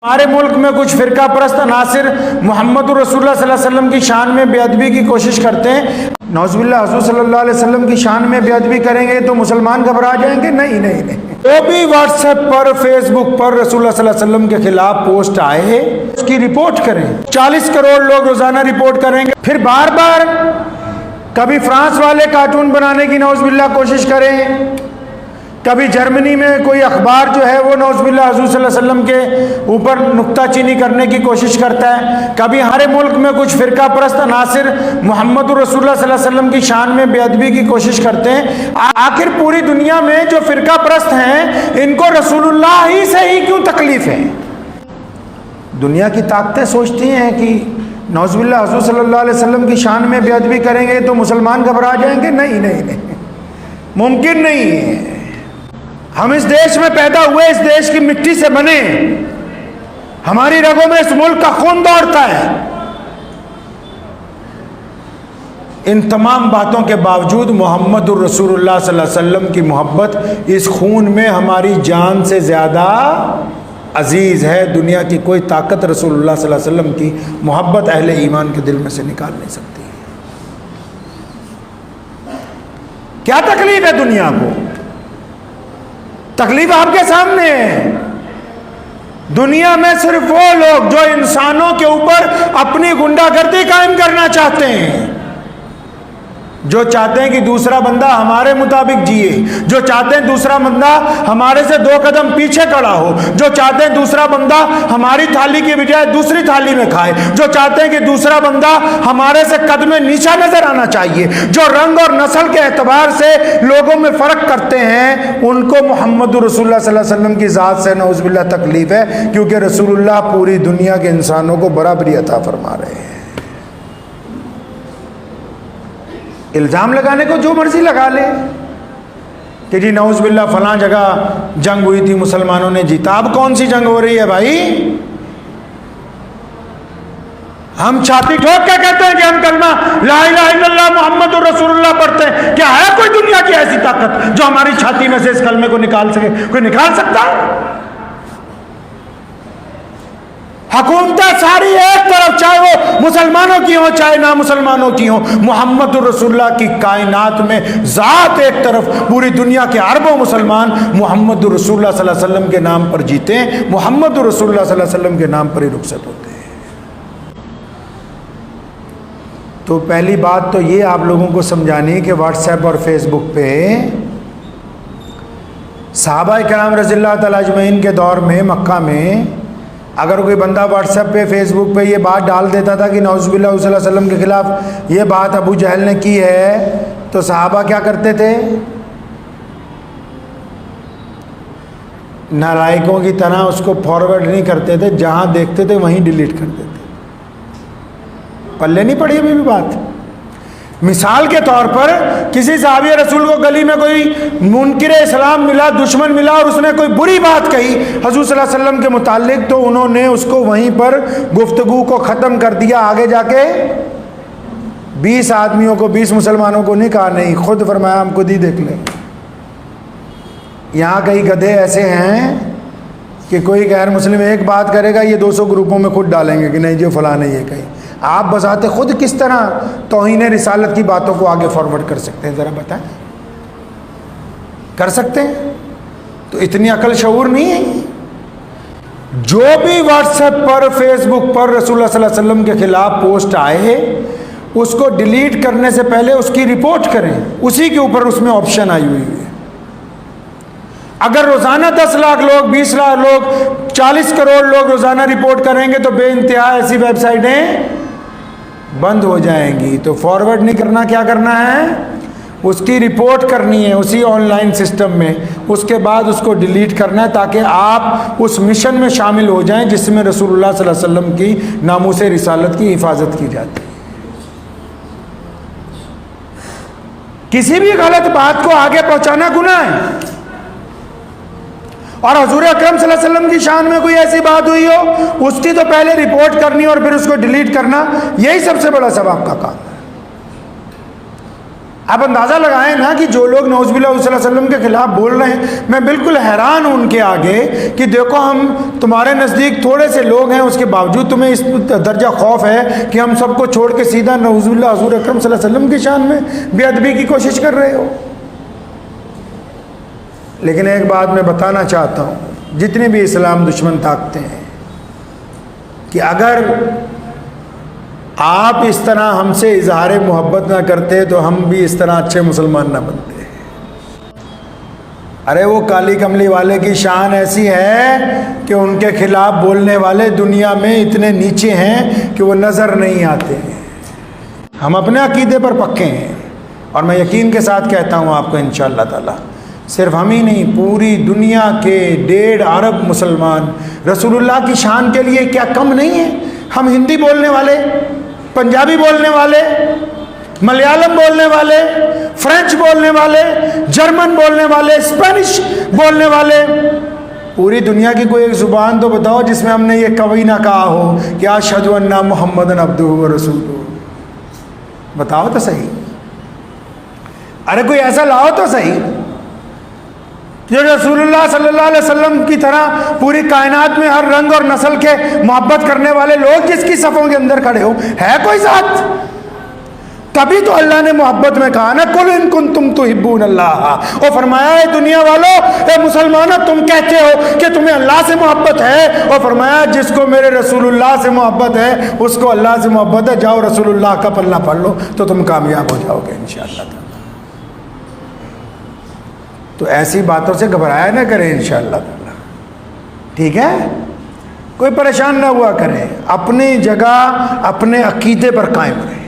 ہمارے ملک میں کچھ فرقہ پرست عناصر محمد رسول اللہ صلی اللہ علیہ وسلم کی شان میں بے ادبی کی کوشش کرتے ہیں۔ نعوذ باللہ حضور صلی اللہ علیہ وسلم کی شان میں بے ادبی کریں گے تو مسلمان گھبرا جائیں گے؟ نہیں نہیں نہیں۔ جو بھی واٹس ایپ پر فیس بک پر رسول اللہ صلی اللہ علیہ وسلم کے خلاف پوسٹ آئے اس کی رپورٹ کریں۔ 40 کروڑ لوگ روزانہ رپورٹ کریں گے، پھر بار بار کبھی فرانس والے کارٹون بنانے کی نعوذ باللہ کوشش کریں، کبھی جرمنی میں کوئی اخبار جو ہے وہ نعوذ باللہ حضور صلی اللہ علیہ وسلم کے اوپر نکتہ چینی کرنے کی کوشش کرتا ہے، کبھی ہمارے ملک میں کچھ فرقہ پرست عناصر محمد رسول اللہ صلی اللہ علیہ وسلم کی شان میں بے ادبی کی کوشش کرتے ہیں۔ آخر پوری دنیا میں جو فرقہ پرست ہیں ان کو رسول اللہ ہی سے ہی کیوں تکلیف ہے؟ دنیا کی طاقتیں سوچتی ہیں کہ نعوذ باللہ حضور صلی اللہ علیہ وسلم کی شان میں بے ادبی کریں گے تو مسلمان گھبرا جائیں گے؟ نہیں نہیں نہیں، ممکن نہیں ہے۔ ہم اس دیش میں پیدا ہوئے، اس دیش کی مٹی سے بنے، ہماری رگوں میں اس ملک کا خون دوڑتا ہے۔ ان تمام باتوں کے باوجود محمد الرسول اللہ صلی اللہ علیہ وسلم کی محبت اس خون میں ہماری جان سے زیادہ عزیز ہے۔ دنیا کی کوئی طاقت رسول اللہ صلی اللہ علیہ وسلم کی محبت اہل ایمان کے دل میں سے نکال نہیں سکتی۔ کیا تکلیف ہے دنیا کو؟ تکلیف آپ کے سامنے ہے۔ دنیا میں صرف وہ لوگ جو انسانوں کے اوپر اپنی غنڈہ گردی قائم کرنا چاہتے ہیں، جو چاہتے ہیں کہ دوسرا بندہ ہمارے مطابق جیے، جو چاہتے ہیں دوسرا بندہ ہمارے سے 2 قدم پیچھے کھڑا ہو، جو چاہتے ہیں دوسرا بندہ ہماری تھالی کی بجائے دوسری تھالی میں کھائے، جو چاہتے ہیں کہ دوسرا بندہ ہمارے سے قدم نیچا نظر آنا چاہیے، جو رنگ اور نسل کے اعتبار سے لوگوں میں فرق کرتے ہیں، ان کو محمد رسول اللہ صلی اللہ علیہ وسلم کی ذات سے نعوذ باللہ تکلیف ہے، کیونکہ رسول اللہ پوری دنیا کے انسانوں کو برابری عطا فرما رہے ہیں۔ الزام لگانے کو جو مرضی لگا لے کہ جی نعوذ باللہ فلاں جگہ جنگ ہوئی تھی مسلمانوں نے جیتا۔ اب کون سی جنگ ہو رہی ہے بھائی؟ ہم چھاتی ٹھوک کے کہتے ہیں کہ ہم کلمہ لا الہ الا اللہ محمد رسول اللہ پڑھتے ہیں، کیا ہے کوئی دنیا کی ایسی طاقت جو ہماری چھاتی میں سے اس کلمے کو نکال سکے؟ کوئی نکال سکتا ہے؟ حکومتیں ساری ایک طرف، چاہے وہ مسلمانوں کی ہوں چاہے نہ مسلمانوں کی ہوں، محمد رسول اللہ کی کائنات میں ذات ایک طرف، پوری دنیا کے اربوں مسلمان محمد رسول اللہ صلی اللہ علیہ وسلم کے نام پر جیتے ہیں، محمد رسول اللہ صلی اللہ علیہ وسلم کے نام پر ہی رخصت ہوتے ہیں۔ تو پہلی بات تو یہ آپ لوگوں کو سمجھانی کہ واٹس ایپ اور فیس بک پہ صحابہ کرام رضی اللہ تعالیٰ اجمعین کے دور میں مکہ میں اگر کوئی بندہ واٹس ایپ پہ فیس بک پہ یہ بات ڈال دیتا تھا کہ نعوذ باللہ صلی اللہ علیہ وسلم کے خلاف یہ بات ابو جہل نے کی ہے، تو صحابہ کیا کرتے تھے؟ نالائقوں کی طرح اس کو فارورڈ نہیں کرتے تھے، جہاں دیکھتے تھے وہیں ڈیلیٹ کر دیتے۔ پلے نہیں پڑی ابھی بھی بات۔ مثال کے طور پر کسی صحابی رسول کو گلی میں کوئی منکر اسلام ملا، دشمن ملا، اور اس نے کوئی بری بات کہی حضور صلی اللہ علیہ وسلم کے متعلق، تو انہوں نے اس کو وہیں پر گفتگو کو ختم کر دیا۔ آگے جا کے 20 آدمیوں کو، 20 مسلمانوں کو نہیں کہا، نہیں، خود فرمایا ہم خود ہی دیکھ لیں۔ یہاں کئی گدھے ایسے ہیں کہ کوئی غیر مسلم ایک بات کرے گا، یہ 200 گروپوں میں خود ڈالیں گے کہ نہیں جو فلاں نے یہ کہی۔ آپ بذات خود کس طرح توہین رسالت کی باتوں کو آگے فارورڈ کر سکتے ہیں؟ ذرا بتائیں، کر سکتے ہیں؟ تو اتنی عقل شعور نہیں ہے۔ جو بھی واٹس ایپ پر فیس بک پر رسول اللہ صلی اللہ علیہ وسلم کے خلاف پوسٹ آئے اس کو ڈیلیٹ کرنے سے پہلے اس کی رپورٹ کریں، اسی کے اوپر اس میں آپشن آئی ہوئی ہے۔ اگر روزانہ 10 لاکھ لوگ، 20 لاکھ لوگ، 40 کروڑ لوگ روزانہ رپورٹ کریں گے تو بے انتہا ایسی ویب سائٹیں بند ہو جائیں گی۔ تو فارورڈ نہیں کرنا، کیا کرنا ہے؟ اس کی رپورٹ کرنی ہے اسی آن لائن سسٹم میں، اس کے بعد اس کو ڈیلیٹ کرنا ہے تاکہ آپ اس مشن میں شامل ہو جائیں جس میں رسول اللہ صلی اللہ علیہ وسلم کی ناموس رسالت کی حفاظت کی جاتی ہے۔ کسی بھی غلط بات کو آگے پہنچانا گناہ ہے، اور حضور اکرم صلی اللہ علیہ وسلم کی شان میں کوئی ایسی بات ہوئی ہو اس کی تو پہلے رپورٹ کرنی اور پھر اس کو ڈیلیٹ کرنا، یہی سب سے بڑا ثواب کا کام ہے۔ آپ اندازہ لگائیں نا کہ جو لوگ نعوذ باللہ صلی اللہ علیہ وسلم کے خلاف بول رہے ہیں، میں بالکل حیران ہوں ان کے آگے کہ دیکھو ہم تمہارے نزدیک تھوڑے سے لوگ ہیں، اس کے باوجود تمہیں اس درجہ خوف ہے کہ ہم سب کو چھوڑ کے سیدھا نعوذ باللہ حضور اکرم صلی اللہ علیہ وسلم کی شان میں بے ادبی کی کوشش کر رہے ہو۔ لیکن ایک بات میں بتانا چاہتا ہوں، جتنے بھی اسلام دشمن طاقتیں ہیں، کہ اگر آپ اس طرح ہم سے اظہار محبت نہ کرتے تو ہم بھی اس طرح اچھے مسلمان نہ بنتے۔ ارے وہ کالی کملی والے کی شان ایسی ہے کہ ان کے خلاف بولنے والے دنیا میں اتنے نیچے ہیں کہ وہ نظر نہیں آتے۔ ہم اپنے عقیدے پر پکے ہیں، اور میں یقین کے ساتھ کہتا ہوں آپ کو انشاءاللہ تعالی صرف ہم ہی نہیں، پوری دنیا کے 1.5 ارب مسلمان رسول اللہ کی شان کے لیے کیا کم نہیں ہیں؟ ہم ہندی بولنے والے، پنجابی بولنے والے، ملیالم بولنے والے، فرینچ بولنے والے، جرمن بولنے والے، اسپینش بولنے والے، پوری دنیا کی کوئی ایک زبان تو بتاؤ جس میں ہم نے یہ کبھی نہ کہا ہو کہ اشہد ان محمد عبدہ ورسولہ۔ بتاؤ تو صحیح، ارے کوئی ایسا لاؤ تو صحیح جو رسول اللہ صلی اللہ علیہ وسلم کی طرح پوری کائنات میں ہر رنگ اور نسل کے محبت کرنے والے لوگ جس کی صفوں کے اندر کھڑے ہو۔ ہے کوئی ذات؟ تبھی تو اللہ نے محبت میں کہا نا قل ان کنتم تحبون اللہ، اور فرمایا ہے دنیا والوں، اے مسلمانوں تم کہتے ہو کہ تمہیں اللہ سے محبت ہے، اور فرمایا جس کو میرے رسول اللہ سے محبت ہے اس کو اللہ سے محبت ہے، جاؤ رسول اللہ کا پلہ پڑھ لو تو تم کامیاب ہو جاؤ گے انشاءاللہ تعالی۔ تو ایسی باتوں سے گھبرایا نہ کریں انشاءاللہ تعالی، ٹھیک ہے؟ کوئی پریشان نہ ہوا کریں، اپنی جگہ اپنے عقیدے پر قائم رہیں۔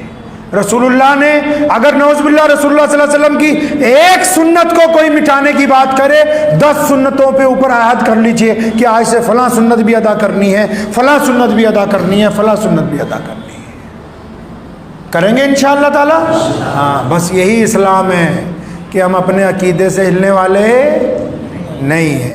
رسول اللہ نے اگر نعوذ باللہ رسول اللہ صلی اللہ علیہ وسلم کی ایک سنت کو کوئی مٹانے کی بات کرے، 10 سنتوں پہ اوپر عہد کر لیجئے کہ آج سے فلاں سنت بھی ادا کرنی ہے، فلاں سنت بھی ادا کرنی ہے، فلاں سنت بھی ادا کرنی ہے۔ کریں گے انشاءاللہ تعالی؟ ہاں، بس یہی اسلام ہے کہ ہم اپنے عقیدے سے ہلنے والے نہیں ہیں۔